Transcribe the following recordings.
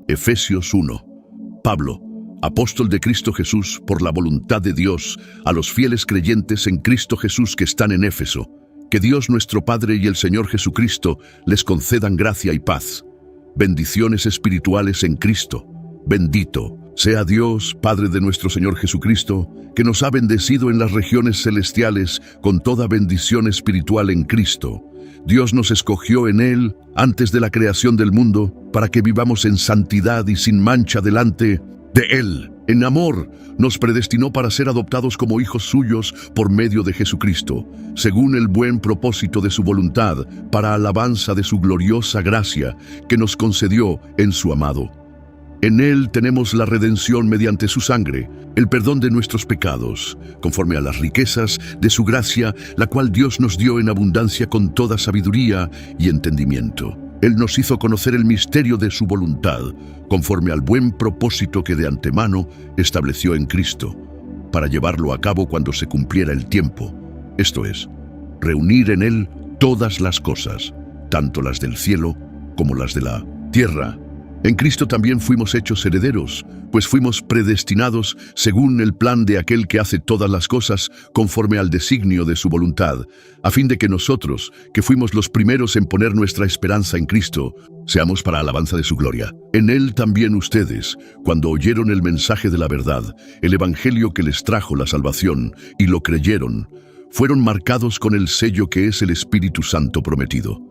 Efesios 1. Pablo, apóstol de Cristo Jesús, por la voluntad de Dios, a los fieles creyentes en Cristo Jesús que están en Éfeso, que Dios nuestro Padre y el Señor Jesucristo les concedan gracia y paz. Bendiciones espirituales en Cristo. Bendito sea Dios, Padre de nuestro Señor Jesucristo, que nos ha bendecido en las regiones celestiales con toda bendición espiritual en Cristo. Dios nos escogió en Él antes de la creación del mundo para que vivamos en santidad y sin mancha delante de Él. En amor, nos predestinó para ser adoptados como hijos suyos por medio de Jesucristo, según el buen propósito de su voluntad, para alabanza de su gloriosa gracia que nos concedió en su amado. En Él tenemos la redención mediante su sangre, el perdón de nuestros pecados, conforme a las riquezas de su gracia, la cual Dios nos dio en abundancia con toda sabiduría y entendimiento. Él nos hizo conocer el misterio de su voluntad, conforme al buen propósito que de antemano estableció en Cristo, para llevarlo a cabo cuando se cumpliera el tiempo, esto es, reunir en Él todas las cosas, tanto las del cielo como las de la tierra. En Cristo también fuimos hechos herederos, pues fuimos predestinados según el plan de aquel que hace todas las cosas conforme al designio de su voluntad, a fin de que nosotros, que fuimos los primeros en poner nuestra esperanza en Cristo, seamos para alabanza de su gloria. En Él también ustedes, cuando oyeron el mensaje de la verdad, el evangelio que les trajo la salvación, y lo creyeron, fueron marcados con el sello que es el Espíritu Santo prometido.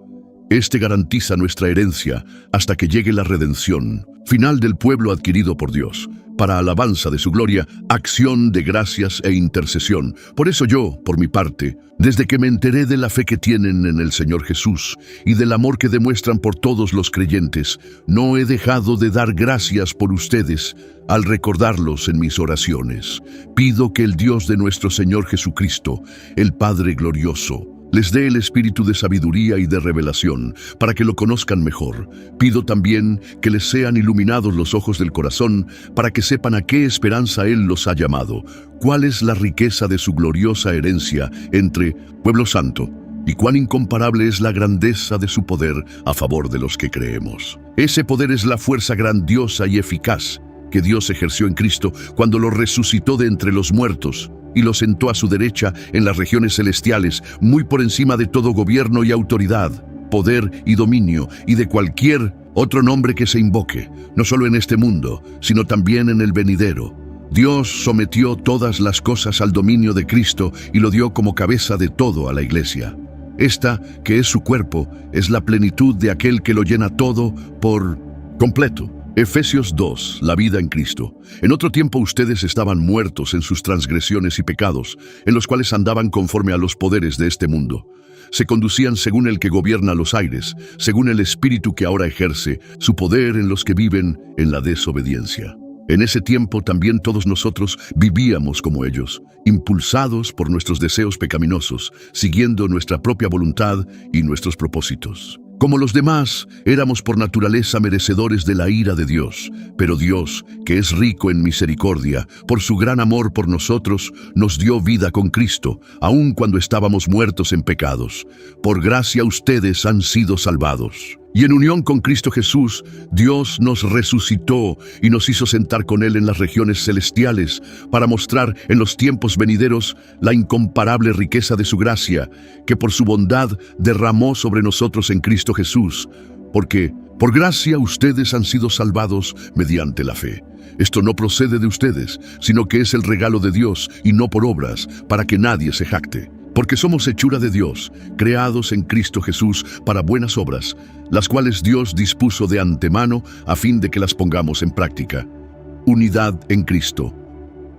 Este garantiza nuestra herencia hasta que llegue la redención, final del pueblo adquirido por Dios, para alabanza de su gloria, acción de gracias e intercesión. Por eso yo, por mi parte, desde que me enteré de la fe que tienen en el Señor Jesús y del amor que demuestran por todos los creyentes, no he dejado de dar gracias por ustedes al recordarlos en mis oraciones. Pido que el Dios de nuestro Señor Jesucristo, el Padre glorioso, les dé el espíritu de sabiduría y de revelación, para que lo conozcan mejor. Pido también que les sean iluminados los ojos del corazón, para que sepan a qué esperanza Él los ha llamado, cuál es la riqueza de su gloriosa herencia entre pueblo santo, y cuán incomparable es la grandeza de su poder a favor de los que creemos. Ese poder es la fuerza grandiosa y eficaz que Dios ejerció en Cristo cuando lo resucitó de entre los muertos, y lo sentó a su derecha en las regiones celestiales, muy por encima de todo gobierno y autoridad, poder y dominio, y de cualquier otro nombre que se invoque, no solo en este mundo, sino también en el venidero. Dios sometió todas las cosas al dominio de Cristo y lo dio como cabeza de todo a la Iglesia. Esta, que es su cuerpo, es la plenitud de aquel que lo llena todo por completo. Efesios 2, la vida en Cristo. En otro tiempo ustedes estaban muertos en sus transgresiones y pecados, en los cuales andaban conforme a los poderes de este mundo. Se conducían según el que gobierna los aires, según el espíritu que ahora ejerce su poder en los que viven en la desobediencia. En ese tiempo también todos nosotros vivíamos como ellos, impulsados por nuestros deseos pecaminosos, siguiendo nuestra propia voluntad y nuestros propósitos. Como los demás, éramos por naturaleza merecedores de la ira de Dios, pero Dios, que es rico en misericordia, por su gran amor por nosotros, nos dio vida con Cristo, aun cuando estábamos muertos en pecados. Por gracia ustedes han sido salvados. Y en unión con Cristo Jesús, Dios nos resucitó y nos hizo sentar con Él en las regiones celestiales para mostrar en los tiempos venideros la incomparable riqueza de su gracia, que por su bondad derramó sobre nosotros en Cristo Jesús, porque por gracia ustedes han sido salvados mediante la fe. Esto no procede de ustedes, sino que es el regalo de Dios y no por obras, para que nadie se jacte. Porque somos hechura de Dios, creados en Cristo Jesús para buenas obras, las cuales Dios dispuso de antemano a fin de que las pongamos en práctica. Unidad en Cristo.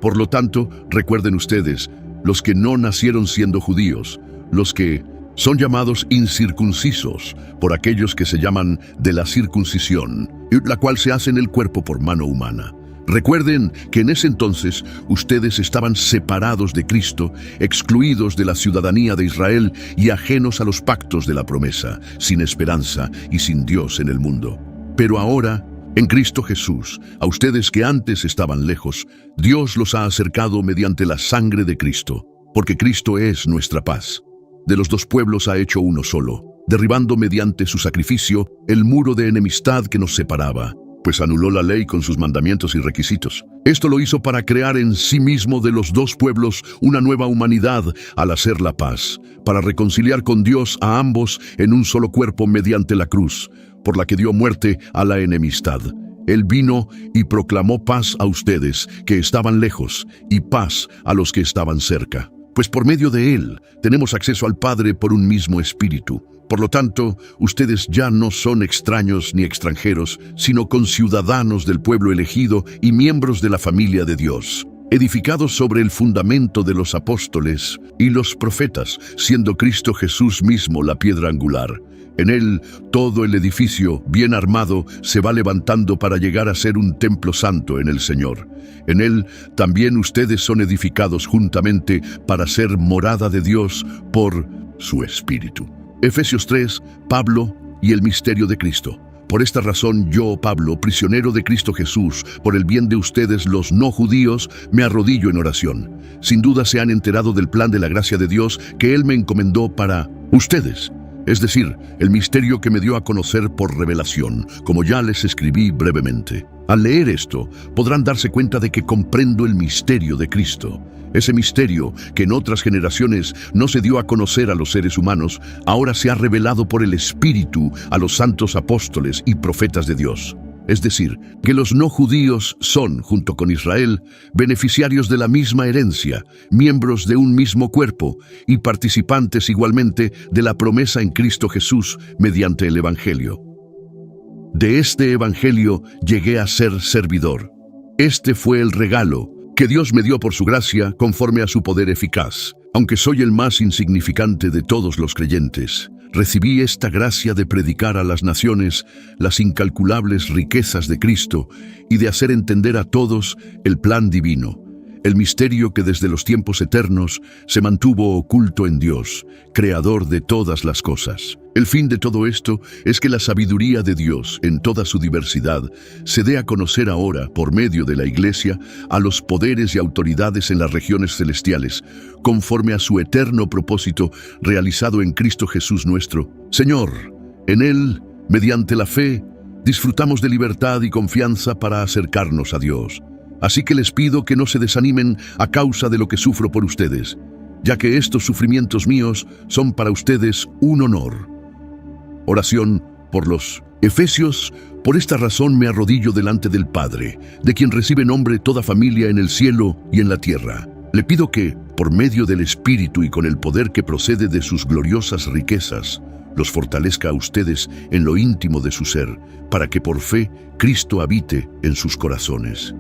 Por lo tanto, recuerden ustedes, los que no nacieron siendo judíos, los que son llamados incircuncisos por aquellos que se llaman de la circuncisión, la cual se hace en el cuerpo por mano humana. Recuerden que en ese entonces ustedes estaban separados de Cristo, excluidos de la ciudadanía de Israel y ajenos a los pactos de la promesa, sin esperanza y sin Dios en el mundo. Pero ahora, en Cristo Jesús, a ustedes que antes estaban lejos, Dios los ha acercado mediante la sangre de Cristo, porque Cristo es nuestra paz. De los dos pueblos ha hecho uno solo, derribando mediante su sacrificio el muro de enemistad que nos separaba. pues anuló la ley con sus mandamientos y requisitos. Esto lo hizo para crear en sí mismo de los dos pueblos una nueva humanidad al hacer la paz, para reconciliar con Dios a ambos en un solo cuerpo mediante la cruz, por la que dio muerte a la enemistad. Él vino y proclamó paz a ustedes que estaban lejos y paz a los que estaban cerca. Pues por medio de Él tenemos acceso al Padre por un mismo Espíritu. Por lo tanto, ustedes ya no son extraños ni extranjeros, sino conciudadanos del pueblo elegido y miembros de la familia de Dios, edificados sobre el fundamento de los apóstoles y los profetas, siendo Cristo Jesús mismo la piedra angular. En Él, todo el edificio, bien armado, se va levantando para llegar a ser un templo santo en el Señor. En Él, también ustedes son edificados juntamente para ser morada de Dios por su Espíritu. Efesios 3, Pablo y el misterio de Cristo. Por esta razón yo, Pablo, prisionero de Cristo Jesús, por el bien de ustedes los no judíos, me arrodillo en oración. Sin duda se han enterado del plan de la gracia de Dios que Él me encomendó para ustedes. Es decir, el misterio que me dio a conocer por revelación, como ya les escribí brevemente. Al leer esto, podrán darse cuenta de que comprendo el misterio de Cristo. Ese misterio, que en otras generaciones no se dio a conocer a los seres humanos, ahora se ha revelado por el Espíritu a los santos apóstoles y profetas de Dios. Es decir, que los no judíos son, junto con Israel, beneficiarios de la misma herencia, miembros de un mismo cuerpo y participantes igualmente de la promesa en Cristo Jesús mediante el Evangelio. De este Evangelio llegué a ser servidor. Este fue el regalo que Dios me dio por su gracia conforme a su poder eficaz. Aunque soy el más insignificante de todos los creyentes, recibí esta gracia de predicar a las naciones las incalculables riquezas de Cristo y de hacer entender a todos el plan divino, el misterio que desde los tiempos eternos se mantuvo oculto en Dios, creador de todas las cosas. El fin de todo esto es que la sabiduría de Dios, en toda su diversidad, se dé a conocer ahora, por medio de la Iglesia, a los poderes y autoridades en las regiones celestiales, conforme a su eterno propósito realizado en Cristo Jesús nuestro Señor. En Él, mediante la fe, disfrutamos de libertad y confianza para acercarnos a Dios. Así que les pido que no se desanimen a causa de lo que sufro por ustedes, ya que estos sufrimientos míos son para ustedes un honor. Oración por los Efesios. Por esta razón me arrodillo delante del Padre, de quien recibe nombre toda familia en el cielo y en la tierra. Le pido que, por medio del Espíritu y con el poder que procede de sus gloriosas riquezas, los fortalezca a ustedes en lo íntimo de su ser, para que por fe Cristo habite en sus corazones.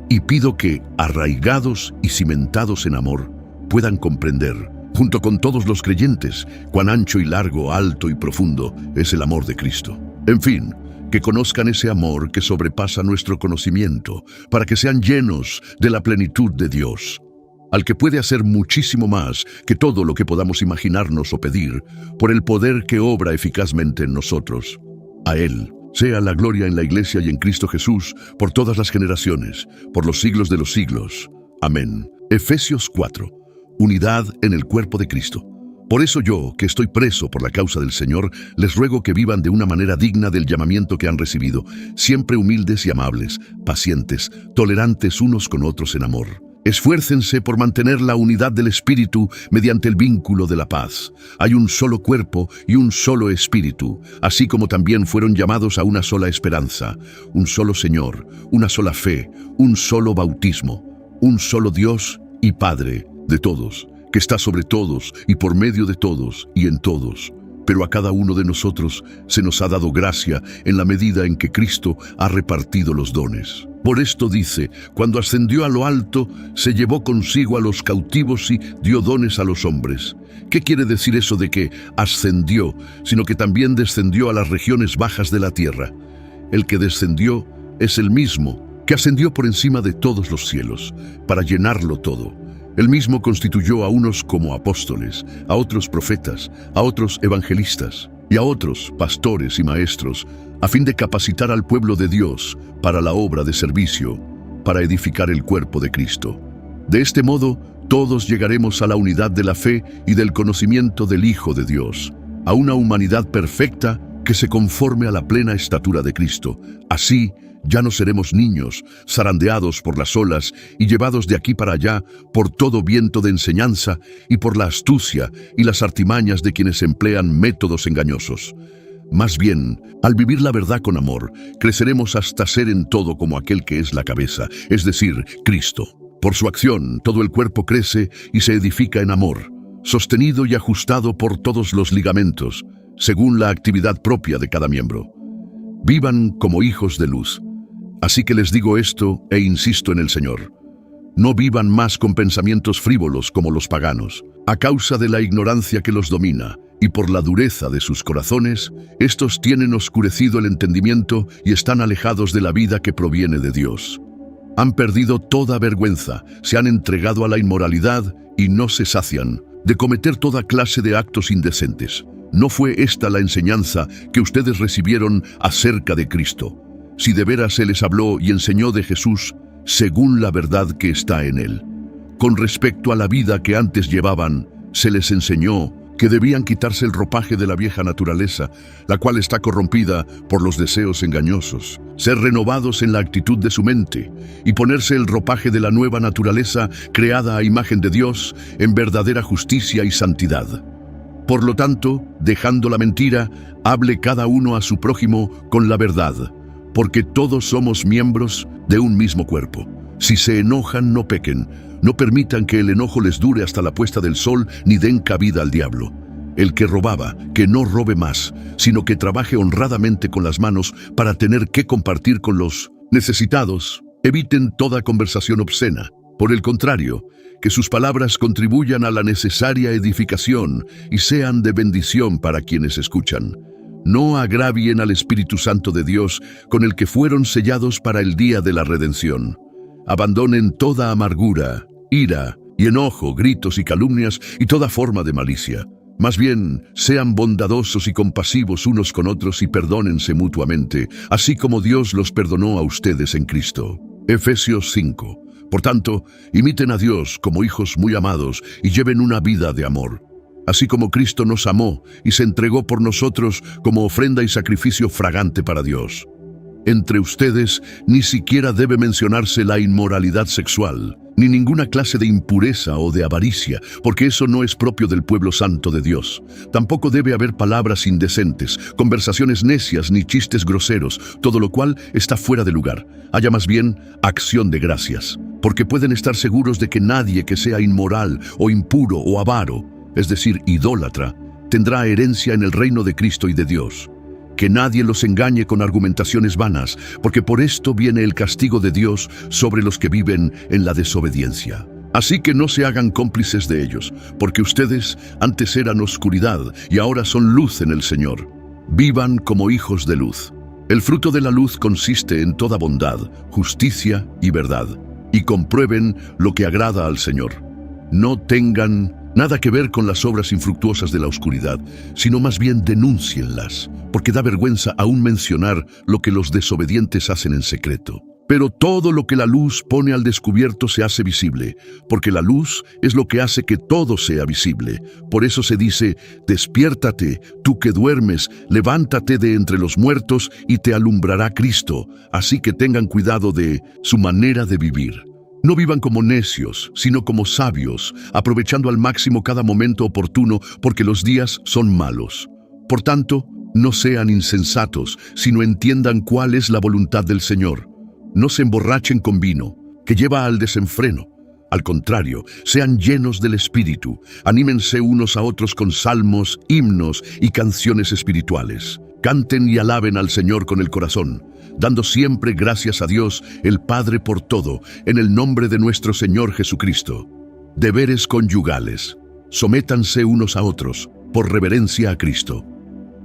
Y pido que, arraigados y cimentados en amor, puedan comprender, junto con todos los creyentes, cuán ancho y largo, alto y profundo es el amor de Cristo. En fin, que conozcan ese amor que sobrepasa nuestro conocimiento, para que sean llenos de la plenitud de Dios, al que puede hacer muchísimo más que todo lo que podamos imaginarnos o pedir, por el poder que obra eficazmente en nosotros. A Él sea la gloria en la Iglesia y en Cristo Jesús, por todas las generaciones, por los siglos de los siglos. Amén. Efesios 4. Unidad en el cuerpo de Cristo. Por eso yo, que estoy preso por la causa del Señor, les ruego que vivan de una manera digna del llamamiento que han recibido, siempre humildes y amables, pacientes, tolerantes unos con otros en amor. Esfuércense por mantener la unidad del Espíritu mediante el vínculo de la paz. Hay un solo cuerpo y un solo Espíritu, así como también fueron llamados a una sola esperanza, un solo Señor, una sola fe, un solo bautismo, un solo Dios y Padre de todos, que está sobre todos y por medio de todos y en todos. Pero a cada uno de nosotros se nos ha dado gracia en la medida en que Cristo ha repartido los dones. Por esto dice, cuando ascendió a lo alto, se llevó consigo a los cautivos y dio dones a los hombres. ¿Qué quiere decir eso de que ascendió, sino que también descendió a las regiones bajas de la tierra? El que descendió es el mismo que ascendió por encima de todos los cielos, para llenarlo todo. Él mismo constituyó a unos como apóstoles, a otros profetas, a otros evangelistas y a otros pastores y maestros, a fin de capacitar al pueblo de Dios para la obra de servicio, para edificar el cuerpo de Cristo. De este modo, todos llegaremos a la unidad de la fe y del conocimiento del Hijo de Dios, a una humanidad perfecta que se conforme a la plena estatura de Cristo. Así, Ya no seremos niños, zarandeados por las olas y llevados de aquí para allá por todo viento de enseñanza y por la astucia y las artimañas de quienes emplean métodos engañosos. Más bien, al vivir la verdad con amor, creceremos hasta ser en todo como aquel que es la cabeza, es decir, Cristo. Por su acción, todo el cuerpo crece y se edifica en amor, sostenido y ajustado por todos los ligamentos, según la actividad propia de cada miembro. Vivan como hijos de luz. Así que les digo esto e insisto en el Señor. No vivan más con pensamientos frívolos como los paganos. A causa de la ignorancia que los domina y por la dureza de sus corazones, estos tienen oscurecido el entendimiento y están alejados de la vida que proviene de Dios. Han perdido toda vergüenza, se han entregado a la inmoralidad y no se sacian de cometer toda clase de actos indecentes. ¿No fue esta la enseñanza que ustedes recibieron acerca de Cristo? Si de veras se les habló y enseñó de Jesús, según la verdad que está en él. Con respecto a la vida que antes llevaban, se les enseñó que debían quitarse el ropaje de la vieja naturaleza, la cual está corrompida por los deseos engañosos, ser renovados en la actitud de su mente y ponerse el ropaje de la nueva naturaleza creada a imagen de Dios en verdadera justicia y santidad. Por lo tanto, dejando la mentira, hable cada uno a su prójimo con la verdad, porque todos somos miembros de un mismo cuerpo. Si se enojan, no pequen. No permitan que el enojo les dure hasta la puesta del sol, ni den cabida al diablo. El que robaba, que no robe más, sino que trabaje honradamente con las manos para tener que compartir con los necesitados. Eviten toda conversación obscena. Por el contrario, que sus palabras contribuyan a la necesaria edificación y sean de bendición para quienes escuchan. No agravien al Espíritu Santo de Dios, con el que fueron sellados para el día de la redención. Abandonen toda amargura, ira y enojo, gritos y calumnias y toda forma de malicia. Más bien, sean bondadosos y compasivos unos con otros y perdónense mutuamente, así como Dios los perdonó a ustedes en Cristo. Efesios 5. Por tanto, imiten a Dios como hijos muy amados y lleven una vida de amor. Así como Cristo nos amó y se entregó por nosotros como ofrenda y sacrificio fragante para Dios. Entre ustedes ni siquiera debe mencionarse la inmoralidad sexual, ni ninguna clase de impureza o de avaricia, porque eso no es propio del pueblo santo de Dios. Tampoco debe haber palabras indecentes, conversaciones necias ni chistes groseros, todo lo cual está fuera de lugar. Haya más bien acción de gracias, porque pueden estar seguros de que nadie que sea inmoral o impuro o avaro, es decir, idólatra, tendrá herencia en el reino de Cristo y de Dios. Que nadie los engañe con argumentaciones vanas, porque por esto viene el castigo de Dios sobre los que viven en la desobediencia. Así que no se hagan cómplices de ellos, porque ustedes antes eran oscuridad y ahora son luz en el Señor. Vivan como hijos de luz. El fruto de la luz consiste en toda bondad, justicia y verdad, y comprueben lo que agrada al Señor. No tengan nada que ver con las obras infructuosas de la oscuridad, sino más bien denúncienlas, porque da vergüenza aún mencionar lo que los desobedientes hacen en secreto. Pero todo lo que la luz pone al descubierto se hace visible, porque la luz es lo que hace que todo sea visible. Por eso se dice, despiértate, tú que duermes, levántate de entre los muertos y te alumbrará Cristo. Así que tengan cuidado de su manera de vivir. No vivan como necios, sino como sabios, aprovechando al máximo cada momento oportuno, porque los días son malos. Por tanto, no sean insensatos, sino entiendan cuál es la voluntad del Señor. No se emborrachen con vino, que lleva al desenfreno. Al contrario, sean llenos del Espíritu. Anímense unos a otros con salmos, himnos y canciones espirituales. Canten y alaben al Señor con el corazón, dando siempre gracias a Dios, el Padre por todo, en el nombre de nuestro Señor Jesucristo. Deberes conyugales. Sométanse unos a otros, por reverencia a Cristo.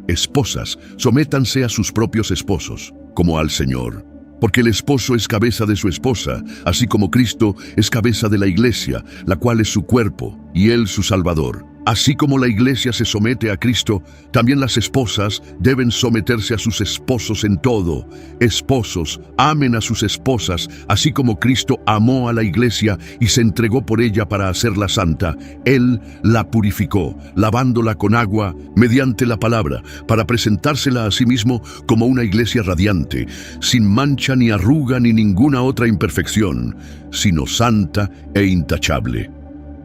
Esposas, sométanse a sus propios esposos, como al Señor. Porque el esposo es cabeza de su esposa, así como Cristo es cabeza de la iglesia, la cual es su cuerpo, y Él su Salvador. Así como la iglesia se somete a Cristo, también las esposas deben someterse a sus esposos en todo. Esposos, amen a sus esposas, así como Cristo amó a la iglesia y se entregó por ella para hacerla santa. Él la purificó, lavándola con agua mediante la palabra, para presentársela a sí mismo como una iglesia radiante, sin mancha ni arruga ni ninguna otra imperfección, sino santa e intachable.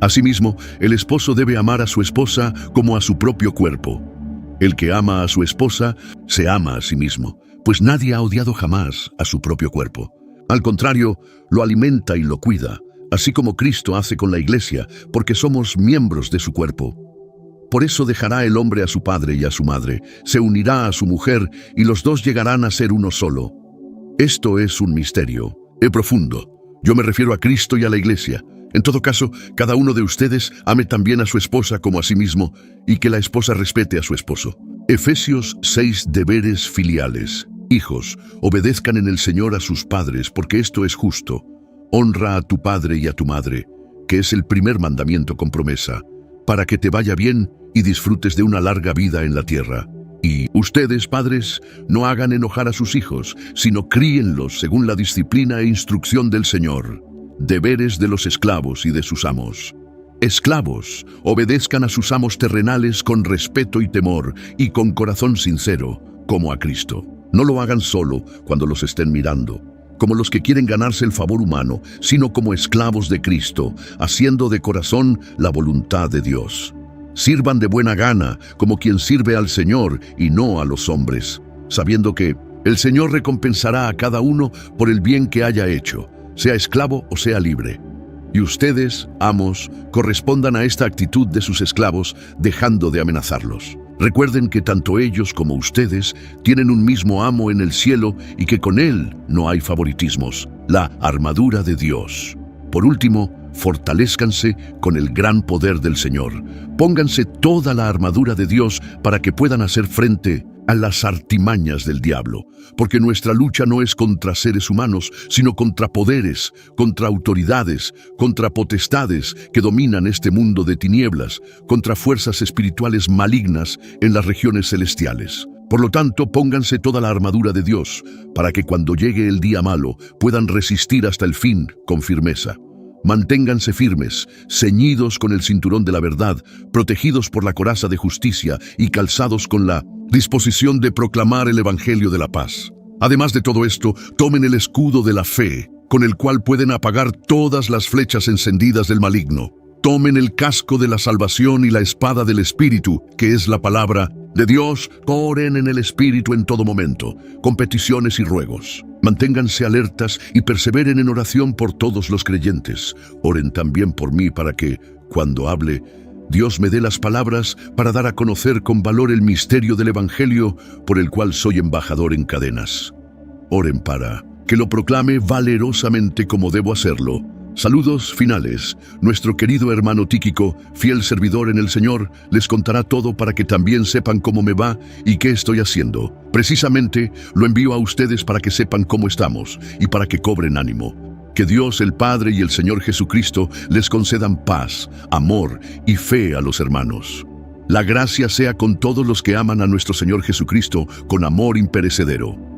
Asimismo, el esposo debe amar a su esposa como a su propio cuerpo. El que ama a su esposa se ama a sí mismo, pues nadie ha odiado jamás a su propio cuerpo. Al contrario, lo alimenta y lo cuida, así como Cristo hace con la iglesia, porque somos miembros de su cuerpo. Por eso dejará el hombre a su padre y a su madre, se unirá a su mujer y los dos llegarán a ser uno solo. Esto es un misterio, profundo. Yo me refiero a Cristo y a la iglesia. En todo caso, cada uno de ustedes ame también a su esposa como a sí mismo, y que la esposa respete a su esposo. Efesios 6. Deberes filiales. Hijos, obedezcan en el Señor a sus padres, porque esto es justo. Honra a tu padre y a tu madre, que es el primer mandamiento con promesa, para que te vaya bien y disfrutes de una larga vida en la tierra. Y ustedes, padres, no hagan enojar a sus hijos, sino críenlos según la disciplina e instrucción del Señor. Deberes de los esclavos y de sus amos. Esclavos, obedezcan a sus amos terrenales con respeto y temor y con corazón sincero, como a Cristo. No lo hagan solo cuando los estén mirando, como los que quieren ganarse el favor humano, sino como esclavos de Cristo, haciendo de corazón la voluntad de Dios. Sirvan de buena gana, como quien sirve al Señor y no a los hombres, sabiendo que el Señor recompensará a cada uno por el bien que haya hecho, sea esclavo o sea libre. Y ustedes, amos, correspondan a esta actitud de sus esclavos, dejando de amenazarlos. Recuerden que tanto ellos como ustedes tienen un mismo amo en el cielo y que con él no hay favoritismos, la armadura de Dios. Por último, fortalézcanse con el gran poder del Señor. Pónganse toda la armadura de Dios para que puedan hacer frente a las artimañas del diablo, porque nuestra lucha no es contra seres humanos, sino contra poderes, contra autoridades, contra potestades que dominan este mundo de tinieblas, contra fuerzas espirituales malignas en las regiones celestiales. Por lo tanto, pónganse toda la armadura de Dios, para que cuando llegue el día malo puedan resistir hasta el fin con firmeza. Manténganse firmes, ceñidos con el cinturón de la verdad, protegidos por la coraza de justicia y calzados con la disposición de proclamar el Evangelio de la paz. Además de todo esto, tomen el escudo de la fe, con el cual pueden apagar todas las flechas encendidas del maligno. Tomen el casco de la salvación y la espada del Espíritu, que es la palabra de Dios. Oren en el Espíritu en todo momento, con peticiones y ruegos. Manténganse alertas y perseveren en oración por todos los creyentes. Oren también por mí para que, cuando hable, Dios me dé las palabras para dar a conocer con valor el misterio del Evangelio por el cual soy embajador en cadenas. Oren para que lo proclame valerosamente como debo hacerlo. Saludos finales. Nuestro querido hermano Tíquico, fiel servidor en el Señor, les contará todo para que también sepan cómo me va y qué estoy haciendo. Precisamente lo envío a ustedes para que sepan cómo estamos y para que cobren ánimo. Que Dios el Padre y el Señor Jesucristo les concedan paz, amor y fe a los hermanos. La gracia sea con todos los que aman a nuestro Señor Jesucristo con amor imperecedero.